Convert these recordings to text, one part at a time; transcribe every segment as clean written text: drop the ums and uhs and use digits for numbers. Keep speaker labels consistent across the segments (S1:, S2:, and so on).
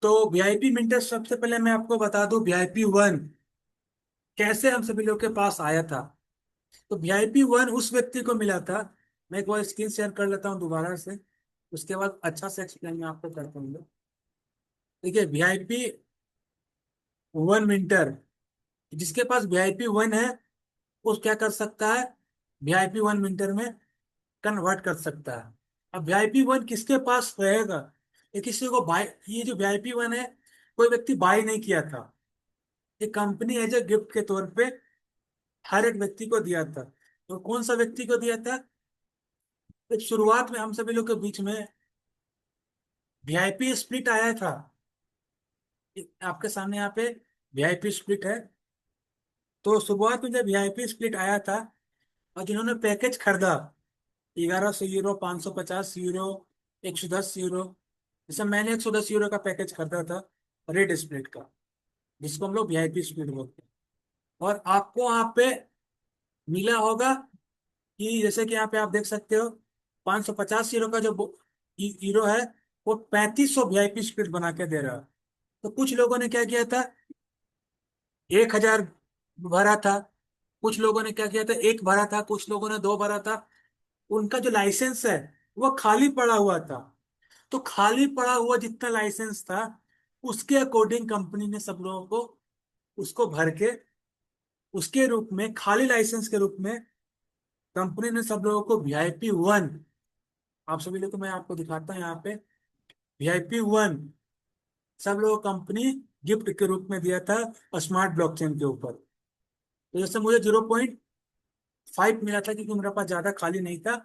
S1: तो VIP mentor, सबसे पहले मैं आपको बता दूं वीआईपी वन कैसे हम सभी लोग के पास आया था। तो वीआईपी वन उस व्यक्ति को मिला था। मैं एक बार स्क्रीन शेयर कर लेता हूँ दोबारा से, उसके बाद अच्छा से एक्सप्लेन मैं आपको करता हूँ। देखिए, वीआईपी वन मिंटर, जिसके पास वीआईपी वन है वो क्या कर सकता है, वीआईपी वन मिंटर में कन्वर्ट कर सकता है। अब वीआईपी वन किसके पास रहेगा, ये किसी को बाय, ये जो वीआईपी वन है कोई व्यक्ति बाय नहीं किया था, ये कंपनी एज ए गिफ्ट के तौर पे हर एक व्यक्ति को दिया था। तो कौन सा व्यक्ति को दिया था, एक शुरुआत में हम सभी लोग के बीच में वीआईपी स्प्लिट आया था। आपके सामने यहाँ पे वीआईपी स्प्लिट है। तो शुरुआत में जब वीआईपी स्प्लिट आया था और जिन्होंने पैकेज खरीदा, 1100 यूरो, 550 यूरो, 110 यूरो, जैसे मैंने 110 यूरो का पैकेज खरीदा था रेड स्प्लिट का, जिसको हम लोग वीआईपी स्प्लिट बोलते हैं। और आपको वहाँ पे मिला होगा कि जैसे कि यहाँ पे आप देख सकते हो, 550 यूरो का जो हीरो है वो 3500 वीआईपी स्प्लिट बना के दे रहा है। तो कुछ लोगों ने क्या किया था, 1000 भरा था, कुछ लोगों ने क्या किया था, एक भरा था, कुछ लोगों ने दो भरा था। उनका जो लाइसेंस है वो खाली पड़ा हुआ था। तो खाली पड़ा हुआ जितना लाइसेंस था उसके अकॉर्डिंग कंपनी ने सब लोगों को उसको भर के, उसके रूप में, खाली लाइसेंस के रूप में कंपनी ने सब लोगों को वीआईपी वन, आप सभी लोग को मैं आपको दिखाता हूँ यहाँ पे, वीआईपी वन सब लोगों को कंपनी गिफ्ट के रूप में दिया था स्मार्ट ब्लॉकचेन के ऊपर। तो जैसे मुझे 0.5 मिला था क्योंकि मेरे पास ज्यादा खाली नहीं था।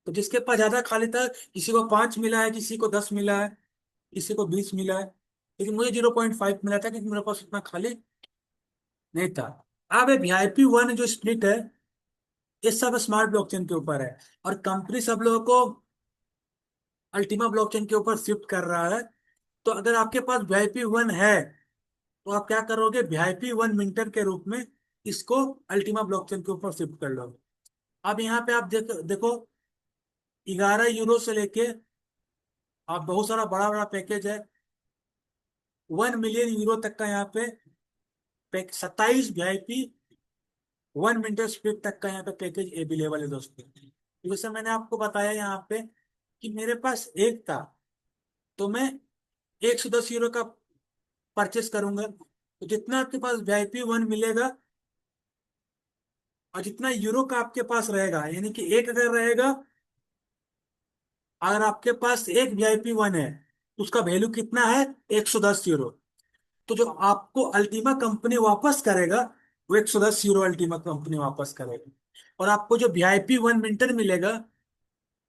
S1: तो जिसके पास ज्यादा खाली था, किसी को 5 मिला है, किसी को 10 मिला है, किसी को 20 मिला है, लेकिन मुझे 0.5 मिला था क्योंकि मेरे पास उतना खाली नहीं था। अब ये वीआईपी वन जो स्प्लिट है ये सब स्मार्ट ब्लॉकचेन के ऊपर है, और कंपनी सब लोगों को अल्टीमा ब्लॉकचेन के ऊपर शिफ्ट कर रहा है। तो अगर आपके पास वीआईपी वन है तो आप क्या करोगे, वीआईपी वन मिंटर के रूप में इसको अल्टीमा ब्लॉकचेन के ऊपर शिफ्ट कर लोगे। अब यहाँ पे आप देखो, 11 यूरो से लेके आप बहुत सारा बड़ा बड़ा पैकेज है, 1 मिलियन यूरो तक का यहाँ पे 27 वीआईपी वन मिनट स्प्लिट तक का यहाँ पे पैकेज अवेलेबल है दोस्तों। जैसे मैंने आपको बताया यहाँ पे कि मेरे पास एक था, तो मैं 110 यूरो का परचेस करूंगा, तो जितना आपके पास वीआईपी वन मिलेगा और जितना यूरो का आपके पास रहेगा, यानी कि एक अगर रहेगा, अगर आपके पास एक वीआईपी वन है तो उसका वैल्यू कितना है, 110 यूरो। तो जो आपको अल्टीमा कंपनी वापस करेगा वो 110 यूरो अल्टीमा कंपनी वापस करेगी। और आपको जो वीआईपी वन मिनटर मिलेगा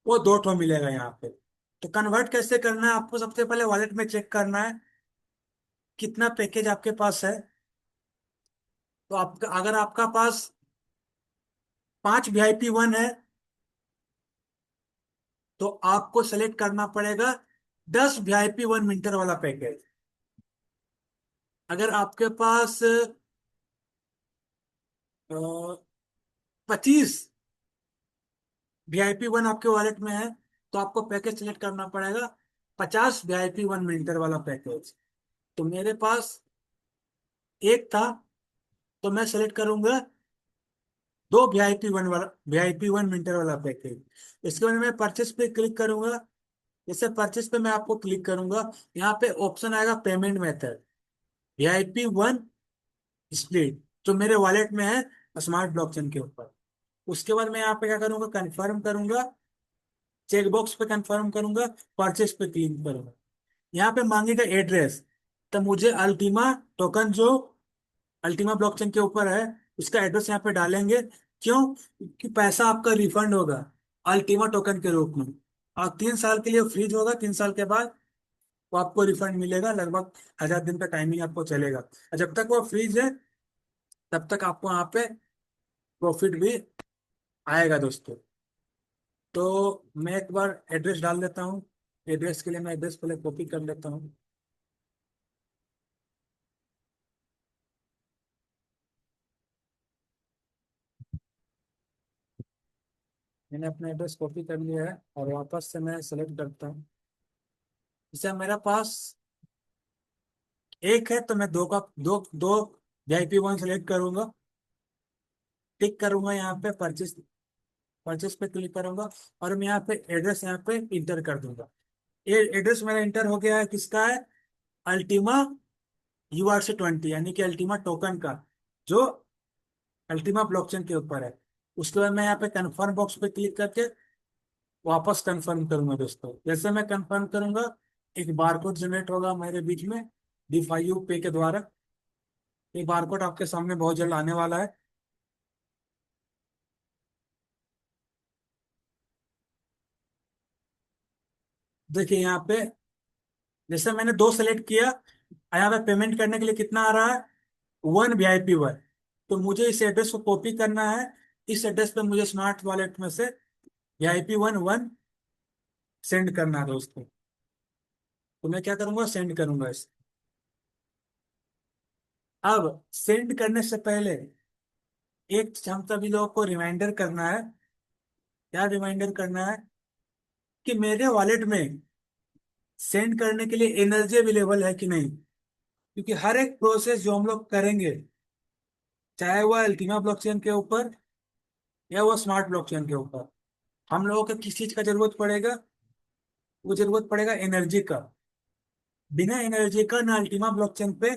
S1: वो दो ठो मिलेगा यहाँ पे। तो कन्वर्ट कैसे करना है, आपको सबसे पहले वॉलेट में चेक करना है कितना पैकेज आपके पास है। तो आपका, अगर आपका पास 5 वीआईपी वन है तो आपको सेलेक्ट करना पड़ेगा 10 वीआईपी वन मिनटर वाला पैकेज। अगर आपके पास 25 वीआईपी वन आपके वॉलेट में है तो आपको पैकेज सेलेक्ट करना पड़ेगा 50 वीआईपी वन मिनटर वाला पैकेज। तो मेरे पास एक था, तो मैं सेलेक्ट करूंगा दो वीआईपी वन मिनटर वाला पैकेज। इसके बाद मैं परचेस पे क्लिक करूंगा। जैसे परचेस पे मैं आपको क्लिक करूंगा, यहाँ पे ऑप्शन आएगा payment method, VIP one split, जो मेरे वॉलेट में है स्मार्ट ब्लॉकचेन के ऊपर। उसके बाद मैं यहाँ पे क्या करूंगा, कंफर्म करूंगा, चेक बॉक्स पे कंफर्म करूंगा, परचेस पे क्लिक करूंगा। यहाँ पे मांगेगा एड्रेस, तो मुझे अल्टीमा टोकन जो अल्टीमा ब्लॉकचेन के ऊपर है उसका एड्रेस यहाँ पे डालेंगे। क्यों, कि पैसा आपका रिफंड होगा अल्टीमा टोकन के रूप में, और 3 साल के लिए फ्रीज होगा, 3 साल के बाद वो आपको रिफंड मिलेगा। लगभग 1000 दिन का टाइमिंग आपको चलेगा, और जब तक वो फ्रीज है तब तक आपको यहाँ पे प्रॉफिट भी आएगा दोस्तों। तो मैं एक बार एड्रेस डाल देता हूँ। एड्रेस के लिए मैं एड्रेस पहले कॉपी कर लेता हूँ। मैंने अपना एड्रेस कॉपी कर लिया है और वापस से मैं सेलेक्ट करता हूँ। जैसे मेरे पास एक है तो मैं दो का दो दो वीआईपी वन सेलेक्ट करूंगा, टिक करूंगा यहाँ पे परचेस, परचेस पे क्लिक करूंगा और मैं यहाँ पे एड्रेस यहाँ पे इंटर कर दूंगा। ये एड्रेस मेरा इंटर हो गया है, किसका है? अल्टीमा URC 20, यानी कि अल्टीमा टोकन का, जो अल्टीमा ब्लॉकचेन के ऊपर है। उसके बाद मैं यहाँ पे कंफर्म बॉक्स पे क्लिक करके वापस कंफर्म करूंगा दोस्तों। जैसे मैं कंफर्म करूंगा, एक बारकोड जनरेट होगा मेरे बीच में D5U पे के द्वारा। ये बारकोड आपके सामने बहुत जल्द आने वाला है। देखिए यहाँ पे, जैसे मैंने दो सेलेक्ट किया, यहाँ पे पेमेंट करने के लिए कितना आ रहा है? 1 VIP 1। तो मुझे इस एड्रेस को कॉपी करना है। इस एड्रेस पे मुझे स्मार्ट वॉलेट में से VIP 1 1 सेंड करना है दोस्तों। तो मैं क्या करूंगा, सेंड करूंगा इस। अब सेंड करने से पहले एक हम सभी लोगों को रिमाइंडर करना है। क्या रिमाइंडर करना है? कि मेरे वॉलेट में सेंड करने के लिए एनर्जी अवेलेबल है कि नहीं। क्योंकि हर एक प्रोसेस जो हम लोग करेंगे, चाहे वह अल्टीमा ब्लॉकचेन के ऊपर या वह स्मार्ट ब्लॉकचेन के ऊपर, हम लोगों को किस चीज का जरूरत पड़ेगा? वो जरूरत पड़ेगा एनर्जी का। बिना एनर्जी का ना अल्टीमा ब्लॉकचेन पे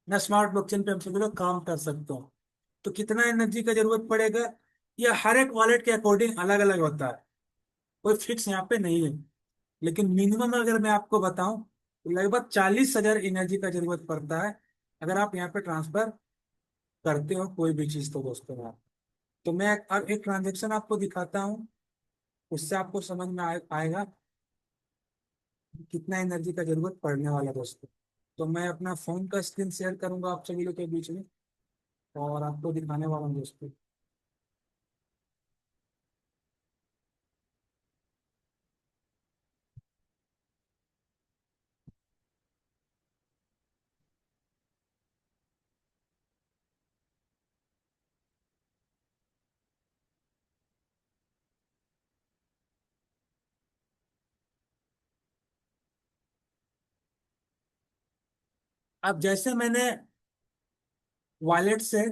S1: ना स्मार्ट ब्लॉकचेन पे हम सभी लोग काम कर सकते हो। तो कितना एनर्जी का जरूरत पड़ेगा, यह हर एक वॉलेट के अकॉर्डिंग अलग अलग होता है। कोई फिक्स यहाँ पे नहीं है। लेकिन मिनिमम अगर मैं आपको बताऊं तो लगभग 40,000 एनर्जी का जरूरत पड़ता है, अगर आप यहाँ पे ट्रांसफर करते हो कोई भी चीज तो दोस्तों यार। तो मैं अब एक ट्रांजेक्शन आपको दिखाता हूँ, उससे आपको समझ में आएगा कि कितना एनर्जी का जरूरत पड़ने वाला है दोस्तों। तो मैं अपना फोन का स्क्रीन शेयर करूंगा आप सभी लोग के बीच में और आपको दिखाने वाला हूँ दोस्तों। अब जैसे मैंने वॉलेट से,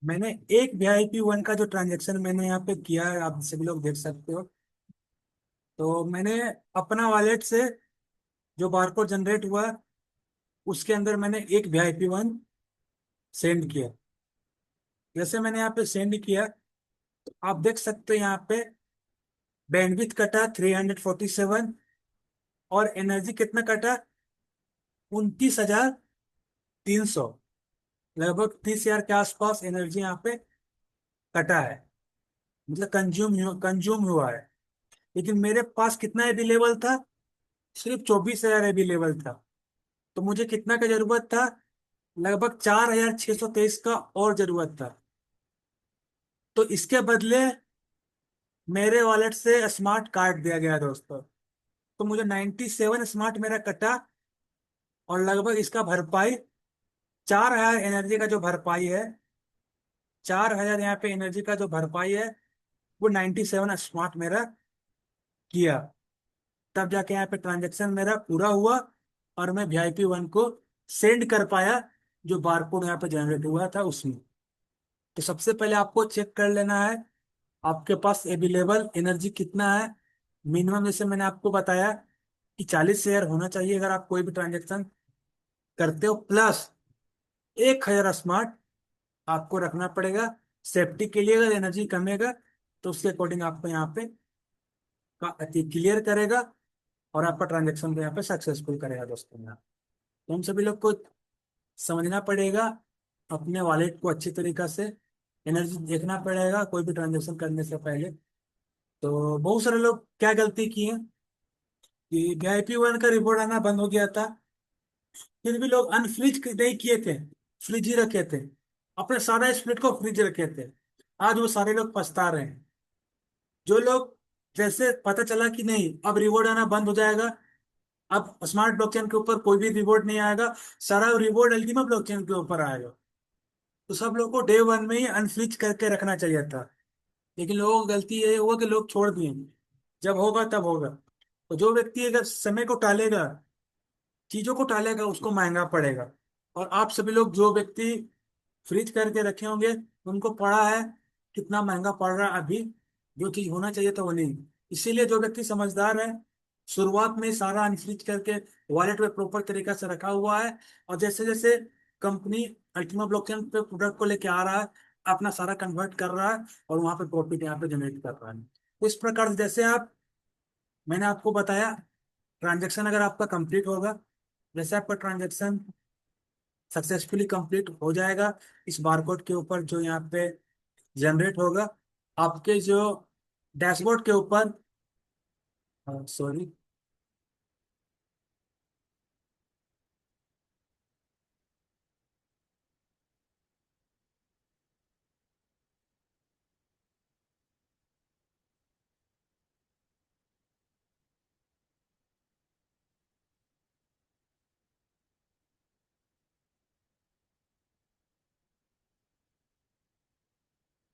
S1: मैंने एक VIP 1 का जो ट्रांजेक्शन मैंने यहाँ पे किया है, आप सभी लोग देख सकते हो। तो मैंने अपना वॉलेट से जो बारकोड जनरेट हुआ, उसके अंदर मैंने एक VIP 1 सेंड किया। जैसे मैंने यहाँ पे सेंड किया, तो आप देख सकते हो यहाँ पे बैंडविड्थ कटा 347, और एनर्जी कितना कटा? 29,300। लगभग 30,000 के आसपास एनर्जी यहाँ पे कटा है, मतलब कंज्यूम हुआ है। लेकिन मेरे पास कितना अवेलेबल था? सिर्फ 24,000 अवेलेबल था। तो मुझे कितना का जरूरत था? लगभग 4,623 का और जरूरत था। तो इसके बदले मेरे वॉलेट से स्मार्ट कार्ड दिया गया दोस्तों। तो मुझे 97 स्मार्ट मेरा कटा, और लगभग इसका भरपाई 4,000 एनर्जी का जो भरपाई है, 4,000 यहाँ पे एनर्जी का जो भरपाई है, वो 97 स्मार्ट मेरा किया। तब जाके यहाँ पे ट्रांजेक्शन मेरा पूरा हुआ और मैं VIP 1 को सेंड कर पाया, जो बारकोड यहाँ पे जनरेट हुआ था उसमें। तो सबसे पहले आपको चेक कर लेना है आपके पास अवेलेबल एनर्जी कितना है। मिनिमम जैसे मैंने आपको बताया कि 40 शेयर होना चाहिए अगर आप कोई भी ट्रांजेक्शन करते हो, प्लस 1,000 स्मार्ट आपको रखना पड़ेगा सेफ्टी के लिए। अगर एनर्जी कमेगा तो उसके अकॉर्डिंग आपको यहाँ पे क्लियर करेगा और आपका ट्रांजेक्शन को यहाँ पे सक्सेसफुल करेगा दोस्तों यहाँ। तो हम सभी लोग को समझना पड़ेगा अपने वॉलेट को अच्छी तरीका से, एनर्जी देखना पड़ेगा कोई भी ट्रांजेक्शन करने से पहले। तो बहुत सारे लोग क्या गलती की है कि VIP 1 का रिपोर्ट आना बंद हो गया था, फिर भी लोग अनफ्रीज नहीं किए थे, फ्रिज ही रखे थे, अपने सारा स्प्लिट को फ्रिज रखे थे। आज वो सारे लोग पछता रहे हैं। जो लोग, जैसे पता चला कि नहीं अब रिवॉर्ड आना बंद हो जाएगा, अब स्मार्ट ब्लॉकचेन के ऊपर कोई भी रिवॉर्ड नहीं आएगा, सारा रिवॉर्ड अल्टीमा ब्लॉकचेन के ऊपर आएगा, तो सब लोगों को डे 1 में ही अनफ्रीज करके रखना चाहिए था। लेकिन लोगों की गलती ये हुआ कि लोग छोड़ दिए, जब होगा तब होगा। तो जो व्यक्ति अगर समय को टालेगा, चीजों को टालेगा, उसको महंगा पड़ेगा। और आप सभी लोग जो व्यक्ति फ्रीज करके रखे होंगे, उनको पड़ा है कितना महंगा पड़ रहा है अभी, जो चीज होना चाहिए था वो नहीं। इसीलिए जो व्यक्ति समझदार है, शुरुआत में सारा अनफ्रीज करके वॉलेट में प्रॉपर तरीका से रखा हुआ है, और जैसे जैसे कंपनी अल्टीमा ब्लॉकचेन पे प्रोडक्ट को लेके आ रहा है, अपना सारा कन्वर्ट कर रहा है और वहां पे प्रॉफिट यहाँ पे जनरेट कर रहा है। तो इस प्रकार से जैसे आप, मैंने आपको बताया, ट्रांजेक्शन अगर आपका कंप्लीट होगा, जैसे आपका ट्रांजेक्शन सक्सेसफुली कंप्लीट हो जाएगा, इस बारकोड के ऊपर जो यहाँ पे जनरेट होगा, आपके जो डैशबोर्ड के ऊपर, सॉरी,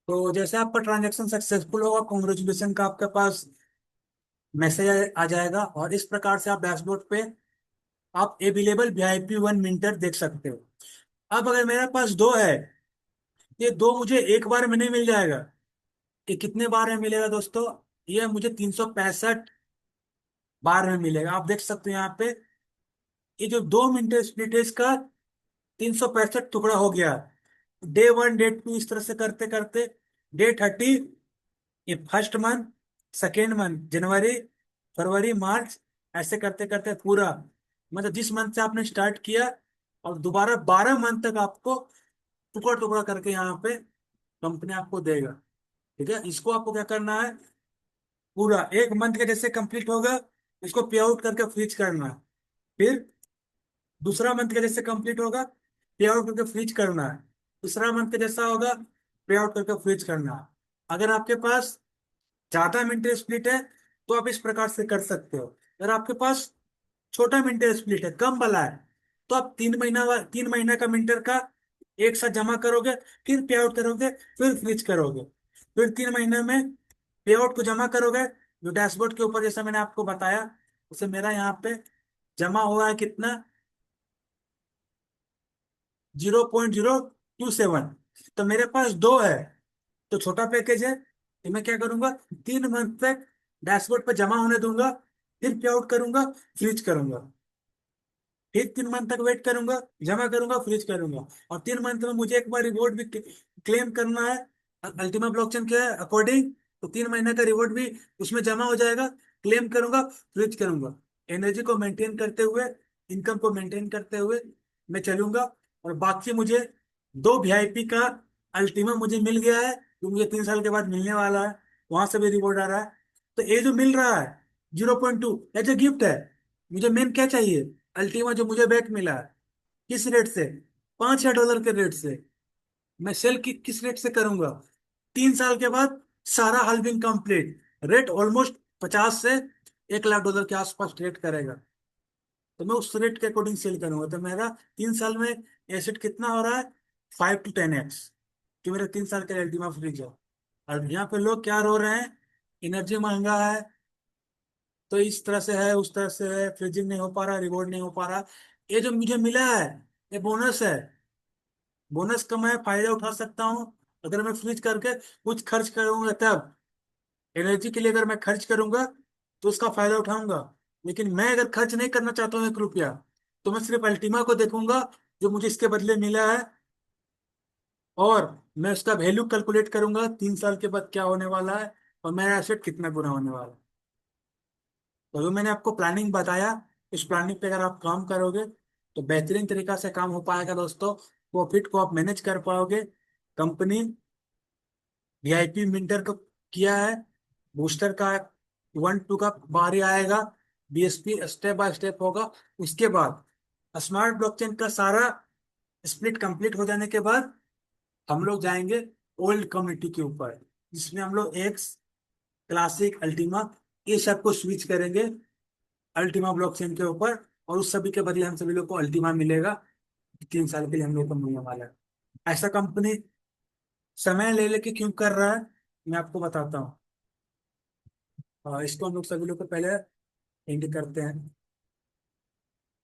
S1: तो जैसे आपका ट्रांजेक्शन सक्सेसफुल होगा, कॉन्ग्रेचुलेशन का आपके पास मैसेज आ जाएगा, और इस प्रकार से आप डैशबोर्ड पे आप अवेलेबल VIP 1 मिनटर देख सकते हो। अब अगर मेरे पास दो है, ये दो मुझे एक बार में नहीं मिल जाएगा। ये कितने बार में मिलेगा दोस्तों? ये मुझे 365 बार में मिलेगा। आप देख सकते हो यहाँ पे, ये जो 2 मिनट स्प्लिट है, इसका 365 टुकड़ा हो गया। डे 1 डे 2 इस तरह से करते करते डे 30, ये फर्स्ट मंथ, सेकेंड मंथ, जनवरी, फरवरी, मार्च, ऐसे करते करते पूरा, मतलब जिस मंथ से आपने स्टार्ट किया, और दोबारा 12 मंथ तक आपको टुकड़ा टुकड़ा करके यहाँ पे कंपनी आपको देगा। ठीक है, इसको आपको क्या करना है, पूरा एक मंथ का जैसे कंप्लीट होगा, इसको पे आउट करके फ्रीज करना है। फिर दूसरा मंथ का जैसे कंप्लीट होगा, पे आउट करके फ्रीज करना है। तीसरा मंथ का जैसा होगा, पे आउट करके फ्रीज करना है। अगर आपके पास ज्यादा मिनट स्प्लिट है, तो आप इस प्रकार से कर सकते हो। अगर आपके पास छोटा मिनट स्प्लिट है, कम वाला है, तो आप 3 महीना का मिनटर का एक साथ जमा करोगे, फिर पे आउट करोगे, फिर फ्रीज करोगे, फिर 3 महीने में पे आउट को जमा करोगे। जो डैशबोर्ड के ऊपर जैसा मैंने आपको बताया, उसे मेरा यहाँ पे जमा हुआ है कितना, 0.027। तो मेरे पास दो है, तो छोटा पैकेज है, तो मैं क्या करूंगा, 3 मंथ तक डैशबोर्ड पे जमा होने दूंगा, फिर पे आउट करूंगा, फ्रीज करूंगा, फिर 3 मंथ तक वेट करूंगा, जमा करूंगा, फ्रीज करूंगा, और 3 मंथ में मुझे एक बार रिवॉर्ड भी क्लेम करना है अल्टीमा ब्लॉकचेन के अकॉर्डिंग। तो 3 महीने का रिवॉर्ड भी उसमें जमा हो जाएगा, क्लेम करूंगा, फ्रीज करूंगा। एनर्जी को मेंटेन करते हुए, इनकम को मेंटेन करते हुए मैं चलूंगा। और बाकी मुझे दो VIP का अल्टीमा मुझे मिल गया है, जो मुझे 3 साल के बाद मिलने वाला है, वहां से भी रिवॉर्ड आ रहा है। तो ये जो मिल रहा है 0.2 एज ए गिफ्ट है, मुझे मेन क्या चाहिए, अल्टीमा जो मुझे बैक मिला है, किस रेट से, $5,000 के रेट से। मैं सेल किस रेट से करूंगा, 3 साल के बाद सारा हल्विंग कंप्लीट, रेट ऑलमोस्ट 50 से 1 लाख डॉलर के आसपास ट्रेड करेगा। तो मैं उस रेट के अकॉर्डिंग सेल करूंगा, तो मेरा 3 साल में एसेट कितना हो रहा है, 5 to 10x, कि मेरा 3 साल का अल्टीमा फ्रीज है। और यहाँ पे लोग क्या रो रहे हैं, एनर्जी महंगा है, तो इस तरह से है, उस तरह से है, फ्रीजिंग नहीं हो पा रहा, रिवॉर्ड नहीं हो पा रहा। ये जो मुझे मिला है, ये बोनस है, बोनस का मैं फायदा उठा सकता हूँ। अगर मैं फ्रीज करके कुछ खर्च करूंगा तब, एनर्जी के लिए अगर मैं खर्च करूंगा, तो उसका फायदा उठाऊंगा। लेकिन मैं अगर खर्च नहीं करना चाहता हूँ 1 रुपया, तो मैं सिर्फ अल्टीमा को देखूंगा जो मुझे इसके बदले मिला है, और मैं उसका वैल्यू कैलकुलेट करूंगा 3 साल के बाद क्या होने वाला है, और मेरा एसेट कितना गुना होने वाला है। तो जो मैंने आपको प्लानिंग बताया, इस प्लानिंग पे अगर आप काम करोगे, तो बेहतरीन तरीका से काम हो पाएगा दोस्तों। प्रॉफिट को आप मैनेज कर पाओगे। कंपनी वीआईपी मिंटर को किया है, बूस्टर का 1 2 का बारी आएगा, बीएसपी स्टेप बाय स्टेप होगा। उसके बाद स्मार्ट ब्लॉकचेन का सारा स्प्लिट कंप्लीट हो जाने के बाद हम लोग जाएंगे ओल्ड कम्युनिटी के ऊपर, जिसमें हम लोग एक्स, क्लासिक, अल्टीमा, ये सब को स्विच करेंगे अल्टीमा ब्लॉकचेन के ऊपर। और उस सभी के बदले हम सभी लोग को अल्टीमा मिलेगा, 3 साल के लिए हम लोग को मिलने वाला है। ऐसा कंपनी समय ले लेके क्यों कर रहा है, मैं आपको बताता हूँ। इसको हम लोग सभी लोग को पहले एंड करते हैं।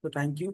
S1: तो थैंक यू।